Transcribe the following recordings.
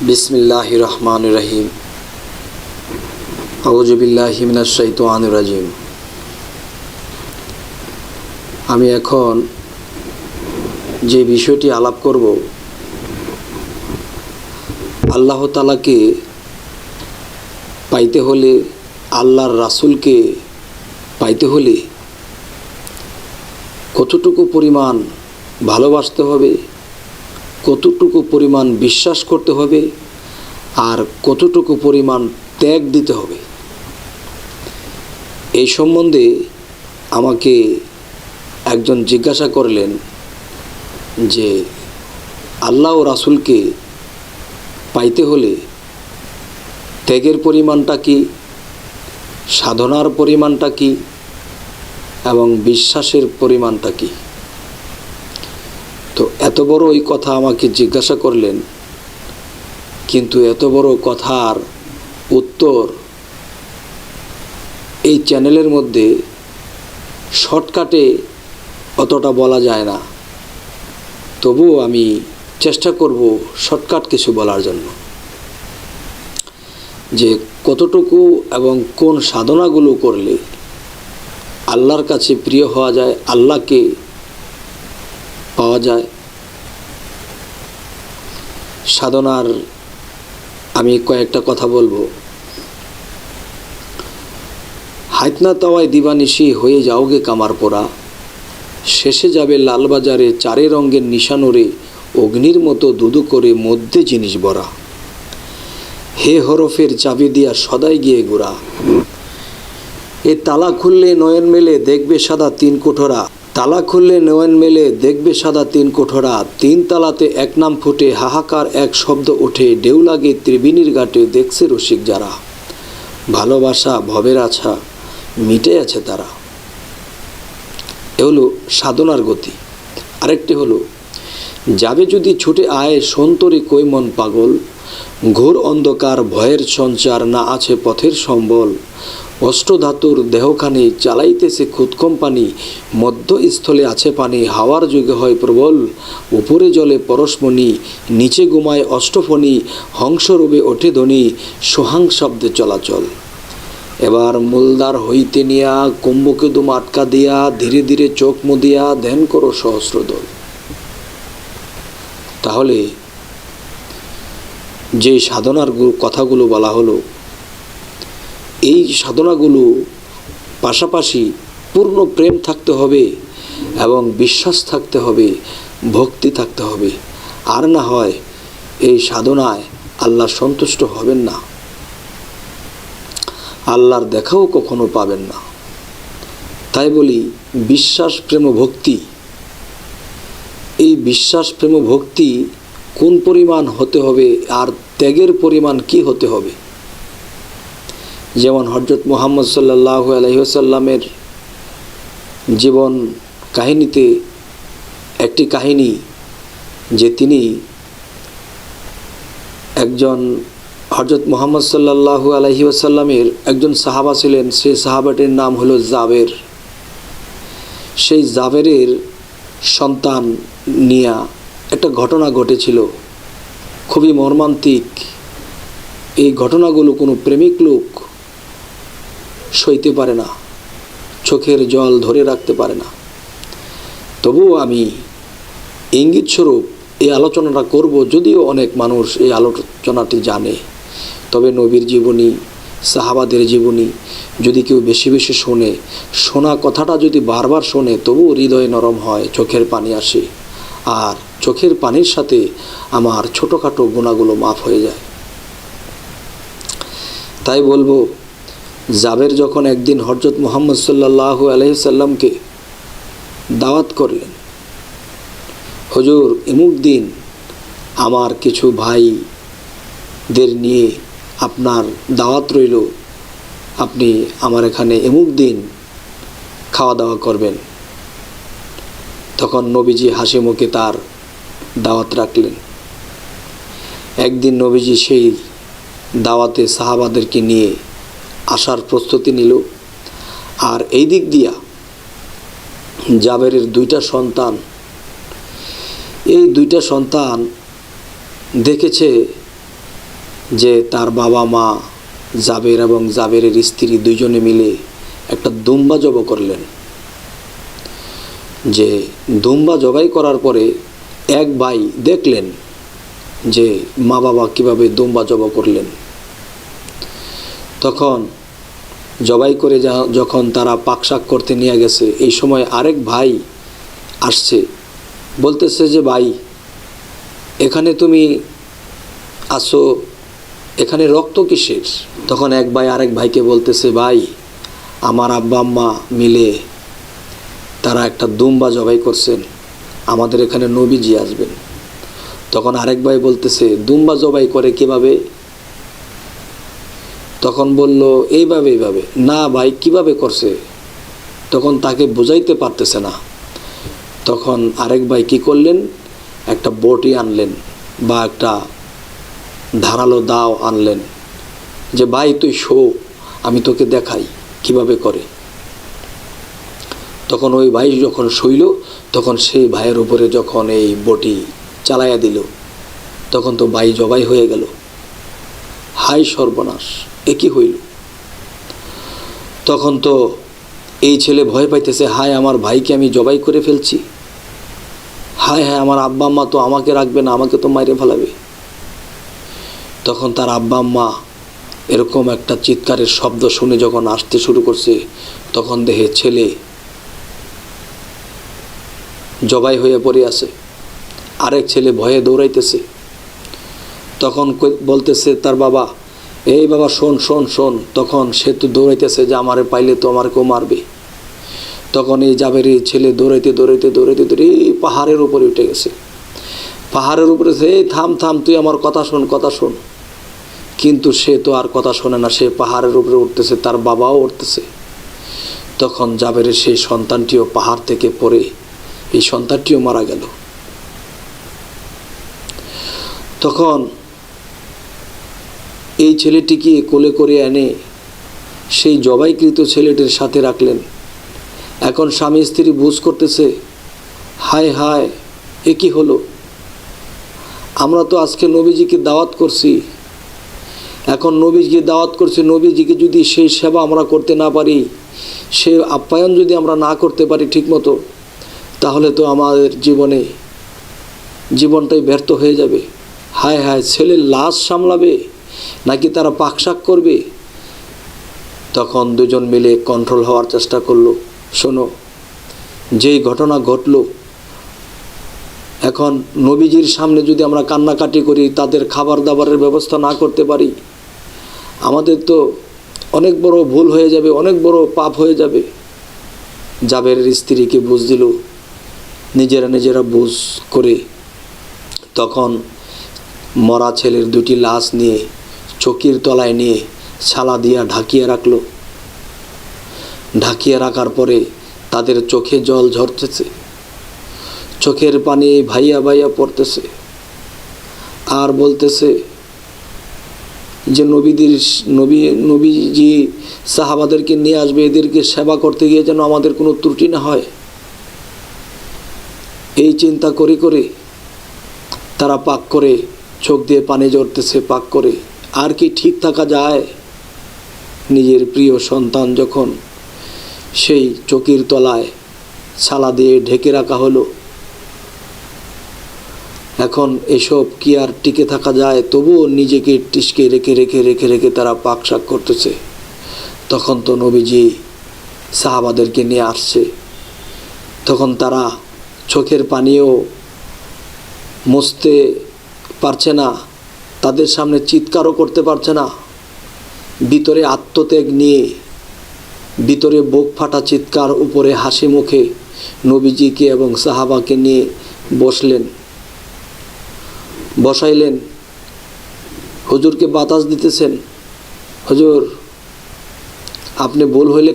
বিসমিল্লাহির রহমানির রহিম। আউযু বিল্লাহি মিনাশ শাইতানির রাজিম। আমি এখন যে বিষয়টি আলাপ করব, আল্লাহ তাআলাকে পাইতে হলে, আল্লাহর রাসূলকে পাইতে হলে কতটুকু পরিমাণ ভালোবাসতে হবে, কতটুকু পরিমাণ বিশ্বাস করতে হবে, আর কতটুকু পরিমাণ ত্যাগ দিতে হবে, এই সম্বন্ধে আমাকে একজন জিজ্ঞাসা করলেন যে আল্লাহ ও রাসূলকে পাইতে হলে ত্যাগের পরিমাণটা কি, সাধনার পরিমাণটা কি এবং বিশ্বাসের পরিমাণটা কি। তো এত বড় এই কথা আমাকে জিজ্ঞাসা করলেন, কিন্তু এত বড় কথার উত্তর এই চ্যানেলের মধ্যে শর্টকাটে অতটা বলা যায় না। তবুও আমি চেষ্টা করব শর্টকাট কিছু বলার জন্য, যে কতটুকু এবং কোন সাধনাগুলো করলে আল্লাহর কাছে প্রিয় হওয়া যায়, আল্লাহকে পাওয়া যায়। সাধনার আমি কয়েকটা কথা বলবো। হাইতনা তাওয়ায় দিবানিশি হয়ে যাওগে কামার পোড়া, শেষে যাবে লালবাজারে চারে রঙের নিশানোরে, অগ্নির মতো দুদু করে মধ্যে জিনিস ভরা, হে হরফের চাবি দিয়া সদাই গিয়ে গোড়া, এ তালা খুললে নয়ন মেলে দেখবে সাদা তিন কোঠরা, তালা খুললে নয়ন মেলে দেখবে সাদা তিন কোঠরা, তিন তালাতে এক নাম ফুটে হাহাকার এক শব্দ ওঠে, ঢেউ লাগে ত্রিবেণীর ঘাটে দেখছে রসিক যারা, ভালোবাসা ভবের আছা মিটে আছে তারা। এ হলো সাধনার গতি। আরেকটি হলো, যাবে যদি ছুটে আয় সন্তরে কই মন পাগল, ঘোর অন্ধকার ভয়ের সঞ্চার না আছে পথের সম্বল, অষ্টধাতুর দেহখানি চালাইতেছে খুদ কোম্পানি, মধ্যস্থলে আছে পানি হাওয়ার যুগে হয় প্রবল, উপরে জলে পরশমণি নিচে ঘুমায় অষ্টফণি, হংসরূপে ওঠে ধ্বনি সোহাং শব্দে চলাচল। এবার মূলদার হইতে নিয়া কুম্ভকে দুম আটকা দিয়া, ধীরে ধীরে চোখ মুদিয়া ধ্যান করো সহস্রদল। তাহলে যে সাধনার কথাগুলো বলা হলো, এই সাধনাগুলো পাশাপাশি পূর্ণ প্রেম থাকতে হবে এবং বিশ্বাস থাকতে হবে, ভক্তি থাকতে হবে। আর না হয় এই সাধনায় আল্লাহ সন্তুষ্ট হবেন না, আল্লাহর দেখাও কখনো পাবেন না। তাই বলি, বিশ্বাস প্রেম ভক্তি, এই বিশ্বাস প্রেম ভক্তি কোন পরিমাণ হতে হবে আর ত্যাগের পরিমাণ কি হতে হবে। যেমন হযরত মুহাম্মদ সাল্লাল্লাহু আলাইহি ওয়াসাল্লামের জীবন কাহিনীতে একটি কাহিনী, যে তিনি একজন হযরত মুহাম্মদ সাল্লাল্লাহু আলাইহি ওয়াসাল্লামের একজন সাহাবা ছিলেন। সেই সাহাবাটির নাম হলো জাবের। সেই জাবেরের সন্তান নিয়ে একটা ঘটনা ঘটেছিল, খুবই মর্মান্তিক। এই ঘটনাগুলো কোনো প্রেমিক লোক সইতে পারে না, চোখের জল ধরে রাখতে পারে না। তবুও আমি ইঙ্গিত স্বরূপ এই আলোচনাটা করব, যদিও অনেক মানুষ এই আলোচনাটি জানে। তবে নবীর জীবনী, সাহাবাদের জীবনী যদি কেউ বেশি বেশি শোনে, শোনা কথাটা যদি বারবার শোনে, তবুও হৃদয় নরম হয়, চোখের পানি আসে, আর চোখের পানির সাথে আমার ছোটোখাটো গুনাহগুলো মাফ হয়ে যায়। তাই বলবো, জাবের যখন একদিন হযরত মুহাম্মদ সাল্লাল্লাহু আলাইহি সাল্লামকে দাওয়াত করলেন, হুজুর এমুক দিন আমার কিছু ভাইদের নিয়ে আপনার দাওয়াত রইল, আপনি আমার এখানে এমুক দিন খাওয়া দাওয়া করবেন। তখন নবীজি হাসি মুখে তার দাওয়াত রাখলেন। একদিন নবীজি সেই দাওয়াতে সাহাবাদেরকে নিয়ে আসার প্রস্তুতি নিল। আর এই দিক দিয়া জাবেরের দুইটা সন্তান, এই দুইটা সন্তান দেখেছে যে তার বাবা মা জাবের এবং জাবেরের স্ত্রী দুইজনে মিলে একটা দুম্বা জবাই করলেন। যে দুম্বা জবাই করার পরে এক ভাই দেখলেন যে মা বাবা কিভাবে দুম্বা জবাই করলেন। তখন জবাই করে যখন তারা পাকশাক করতে নিয়ে গেছে, এই সময় আরেক ভাই আসছে, বলতেছে যে ভাই এখানে তুমি আসো, এখানে রক্ত কিসের? তখন এক ভাই আরেক ভাইকে বলতেছে ভাই আমার আব্বা আম্মা মিলে তারা একটা দুম্বা জবাই করছেন, আমাদের এখানে নবীজি আসবেন। তখন আরেক ভাই বলতেছে দুম্বা জবাই করে কিভাবে? তখন বলল এইভাবে এইভাবে। না ভাই কিভাবে করছে? তখন তাকে বুঝাইতে পারতেছে না। তখন আরেক ভাই কি করলেন, একটা বটি আনলেন বা একটা ধারালো দাও আনলেন, যে ভাই তুই শো, আমি তোকে দেখাই কিভাবে করে। তখন ওই ভাই যখন শুইল, তখন সেই ভাইয়ের উপরে যখন এই বটি চালাইয়া দিল, তখন তো ভাই জবাই হয়ে গেল। হাই সর্বনাশ, এ কি হইল? তখন তো এই ছেলে ভয় পাইতেছে, হায় আমার ভাইকে আমি জবাই করে ফেলছি, হায় হায় আমার আব্বা আম্মা তো আমাকে রাখবে না, আমাকে তো মাইরে ফেলাবে। তখন তার আব্বা আম্মা এরকম একটা চিৎকারের শব্দ শুনে যখন আসতে শুরু করছে, তখন দেখে ছেলে জবাই হয়ে পড়ে আছে, আরেক ছেলে ভয়ে দৌড়াইতেছে। তখন বলতেছে তার বাবা, এই বাবা শোন শোন শোন। তখন সে তো দৌড়াইতেছে যে আমারে পাইলে তো আমারকেও মারবে। তখন এই জাবেরি ছেলে দৌড়াইতে দৌড়াইতে দৌড়াইতে দৌড়ে পাহাড়ের উপরে উঠে গেছে। পাহাড়ের উপরে এই থাম থাম, তুই আমার কথা শোন কথা শোন। কিন্তু সে তো আর কথা শোনে না, সে পাহাড়ের উপরে উঠতেছে, তার বাবাও উঠতেছে। তখন জাবেরের সেই সন্তানটিও পাহাড় থেকে পড়ে এই সন্তানটিও মারা গেল। তখন এই ছেলেটিকে কোলে করে এনে সেই জবাইকৃত ছেলেটির সাথে রাখলেন। এখন স্বামী স্ত্রী বুঝ করতেছে, হায় হায় এ কি হলো? আমরা তো আজকে নবীজিকে দাওয়াত করছি, এখন নবীজিকে দাওয়াত করছি, নবীজিকে যদি সেই সেবা আমরা করতে না পারি, সে আপ্যায়ন যদি আমরা না করতে পারি ঠিকমতো, তাহলে তো আমাদের জীবনটাই ব্যর্থ হয়ে যাবে। হায় হায়, ছেলের লাশ সামলাবে নাকি তারা পাকশাক করবে? তখন দুজন মিলে কন্ট্রোল হওয়ার চেষ্টা করলো। শোনো, যেই ঘটনা ঘটলো, এখন নবীজির সামনে যদি আমরা কান্নাকাটি করি, তাদের খাবার দাবারের ব্যবস্থা না করতে পারি, আমাদের তো অনেক বড় ভুল হয়ে যাবে, অনেক বড় পাপ হয়ে যাবে। জাবেরের স্ত্রীকে বুঝ দিল, নিজেরা বুঝ করে তখন মরা ছেলের দুটি লাশ নিয়ে চকির তলায় নিয়ে ছালা দিয়া ঢাকিয়ে রাখলো। ঢাকিয়ে রাখার পরে তাদের চোখে জল ঝরতেছে, চোখের পানি ভাইয়া ভাইয়া পড়তেছে, আর বলতেছে যে নবীজি সাহাবাদেরকে নিয়ে আসবে, এদেরকে সেবা করতে গিয়ে যেন আমাদের কোনো ত্রুটি না হয়। এই চিন্তা করে করে তারা পাক করে চোখ দিয়ে পানি ঝরতেছে, পাক করে। আর কি ঠিক থাকা যায়? নিজের প্রিয় সন্তান যখন সেই চকির তলায় ছালা দিয়ে ঢেকে রাখা হলো, এখন এসব কি আর টিকে থাকা যায়? তবুও নিজেকে টিসকে রেখে রেখে রেখে রেখে তারা পাকশাক করতেছে। তখন তো নবীজি সাহাবাদেরকে নিয়ে আসছে, তখন তারা চোখের পানিও মুছতে পারছে না, তাদের সামনে চিৎকারও করতে পারছে না। ভিতরে আত্মত্যাগ নিয়ে, ভিতরে বুক ফাটা চিৎকার, উপরে হাসি মুখে নবীজিকে এবং সাহাবাকে নিয়ে বসাইলেন। হুজুরকে বাতাস দিতেছেন, হুজুর আপনি ভুল হইলে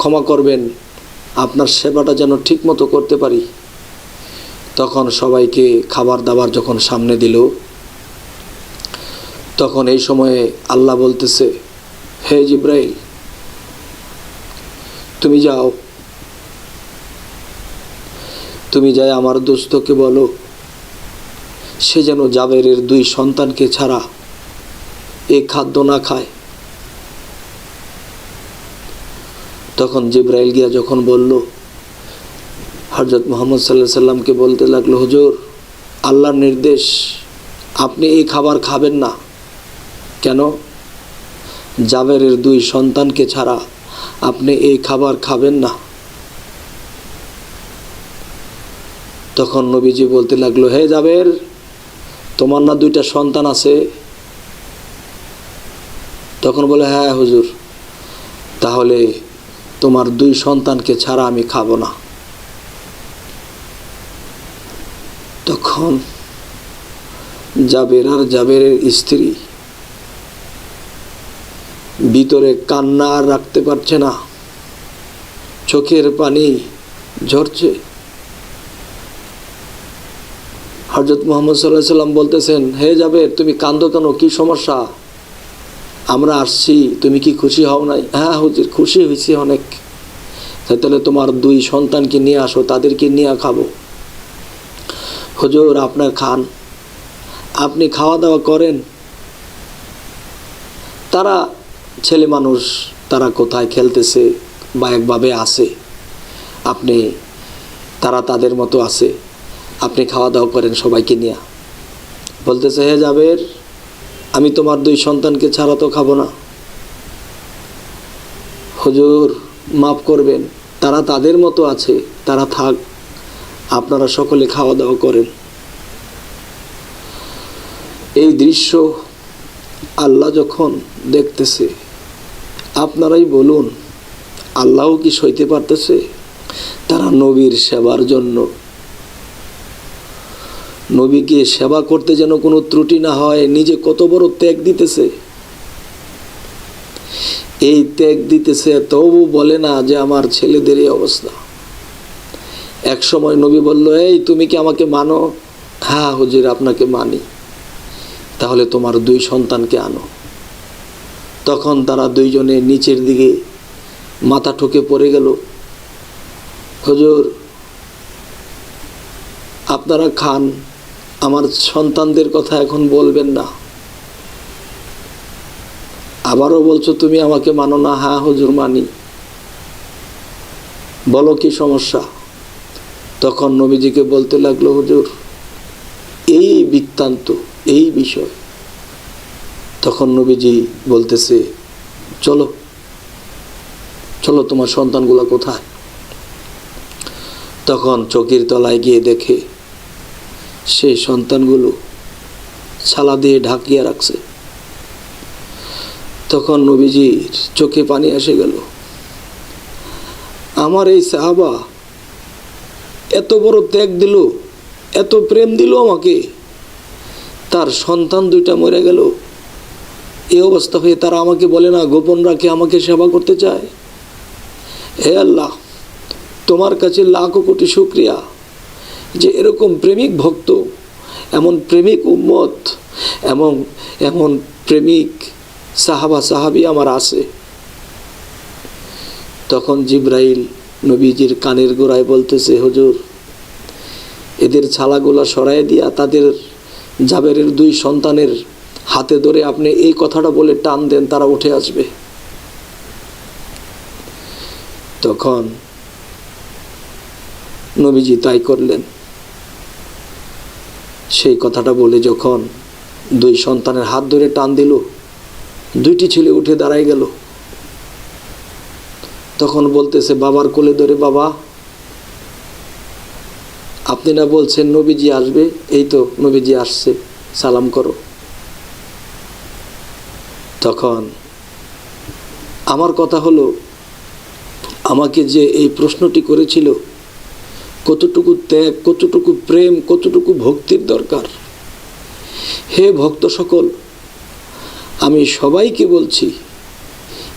ক্ষমা করবেন, আপনার সেবাটা যেন ঠিক মতো করতে পারি। তখন সবাইকে খাবার দাবার যখন সামনে দিল, তখন এই সময়ে আল্লাহ বলতেছে, হে জিব্রাইল তুমি যাই আমার দোস্তকে বলো, সে যেন জাবেরের দুই সন্তানকে ছাড়া এই খাদ্য না খায়। তখন জিবরাইল গিয়া যখন বলল, হযরত মুহাম্মদ সাল্লাল্লাহু আলাইহি সাল্লামকে বলতে লাগলো, হুজুর আল্লাহর নির্দেশ, আপনি এই খাবার খাবেন না। কেন? জাবেরের 2 সন্তানকে ছাড়া আপনি এই খাবার খাবেন না। তখন নবীজি বলতে লাগলো, হে জাবের, তোমার না 2টা সন্তান আছে? তখন বলে, হ্যাঁ হুজুর। তাহলে তোমার 2 সন্তানকে ছাড়া আমি খাবো না। তখন জাবের আর জাবেরের স্ত্রী ভিতরে কান্না আর রাখতে পারছে না, চোখের পানি ঝরছে। হযরত মুহাম্মদ সাল্লাল্লাহু আলাইহি সাল্লাম বলতেছেন, হে জাবের, তুমি কাঁদো কেন? কি সমস্যা? আমরা আসছি, তুমি কি খুশি হও নাই? হ্যাঁ হুজুর, খুশি হয়েছি অনেক। তাহলে তোমার 2 সন্তানকে নিয়ে আসো, তাদেরকে নিয়ে খাবো। হুজুর আপনার খান, আপনি খাওয়া দাওয়া করেন। তারা ছেলে মানুষ, তারা কোথায় খেলতেছে বা একভাবে আছে, তারা তাদের মতো আছে, আপনি খাওয়া দাওয়া করেন সবাইকে নিয়ে। বলতেছে, হে জাবের, আমি তোমার 2 সন্তানকে ছাড়া তো খাবো না। হুজুর মাফ করবেন, তারা তাদের মতো আছে, তারা থাক, আপনারা সকলে খাওয়া দাওয়া করেন। এই দৃশ্য আল্লাহ যখন দেখতেছে, আপনারাই বলুন আল্লাহও কি সইতে পারতেছে? তারা নবীর সেবার জন্য, নবীকে সেবা করতে যেন কোনো ত্রুটি না হয়, নিজে কত বড় ত্যাগ দিতেছে। এই ত্যাগ দিতেছে, তবু বলে না যে আমার ছেলেদের এই অবস্থা। এক সময় নবী বলল, এই তুমি কি আমাকে মানো? হ্যাঁ হুজুর, আপনাকে মানি। তাহলে তোমার 2 সন্তানকে আনো। তখন তারা 2 জনে নিচের দিকে মাথা ঠুকে পড়ে গেল। হুজুর আপনারা খান, আমার সন্তানদের কথা এখন বলবেন না। আবারও বলছো তুমি আমাকে মানো না? হ্যাঁ হুজুর মানি। বলো কি সমস্যা? তখন নবীজিকে বলতে লাগলো, হুজুর এই বৃত্তান্ত, এই বিষয়। তখন নবীজি বলতেছে, চলো চলো, তোমার সন্তানগুলো কোথায়? তখন চকির তলায় গিয়ে দেখে সেই সন্তানগুলো ছালা দিয়ে ঢাকিয়ে রাখছে। তখন নবীজির চোখে পানি এসে গেল। আমার এই সাহাবা এত বড় ত্যাগ দিল, এত প্রেম দিল আমাকে, তার সন্তান 2টা মরে গেল। এই অবস্থা হয়ে তারা আমাকে বলে না, গোপন রাখে আমাকে সেবা করতে চায়। হে আল্লাহ, তোমার কাছে লাখো কোটি শুকরিয়া যে এরকম প্রেমিক ভক্ত, এমন প্রেমিক উম্মত, এমন প্রেমিক সাহাবা সাহাবী আমার আছে। তখন জিবরাইল নবীজির কানের গোড়ায় বলতেছে, হুজুর এদের ছালাগুলা সরাই দিয়া তাদের জাবেরের 2 সন্তানের হাতে ধরে আপনি এই কথাটা বলে টান দেন, তারা উঠে আসবে। তখন নবীজি তাই করলেন। সেই কথাটা বলে যখন 2 সন্তানের হাত ধরে টান দিল, 2টি ছেলে উঠে দাঁড়ায় গেল। তখন বলতেছে বাবার কোলে ধরে, বাবা আপনি না বলছেন নবীজি আসবে? এই তো নবীজি আসছে, সালাম করো। তখন আমার কথা হলো, আমাকে যে এই প্রশ্নটি করেছিল, কতটুকু ত্যাগ, কতটুকু প্রেম, কতটুকু ভক্তির দরকার। হে ভক্ত সকল, আমি সবাইকে বলছি,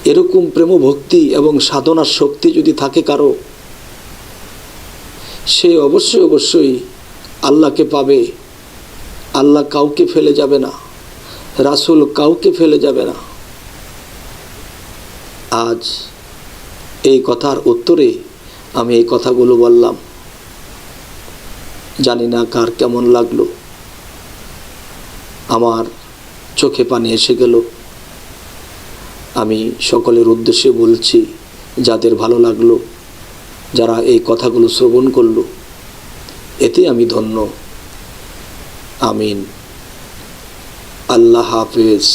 এরকম প্রেম ভক্তি এবং সাধনার শক্তি যদি থাকে কারো, সে অবশ্যই অবশ্যই আল্লাহকে পাবে। আল্লাহ কাউকে ফেলে যাবে না, রাসূল কাউকে ফেলে যাবে না। আজ এই কথার উত্তরে আমি এই কথাগুলো বললাম। জানি না কার কেমন লাগলো। আমার চোখে পানি এসে গেল। আমি সকলের উদ্দেশ্যে বলছি, যাদের ভালো লাগলো, যারা এই কথাগুলো শ্রবণ করলো, এতে আমি ধন্য। আমিন। আল্লাহ হাফেজ।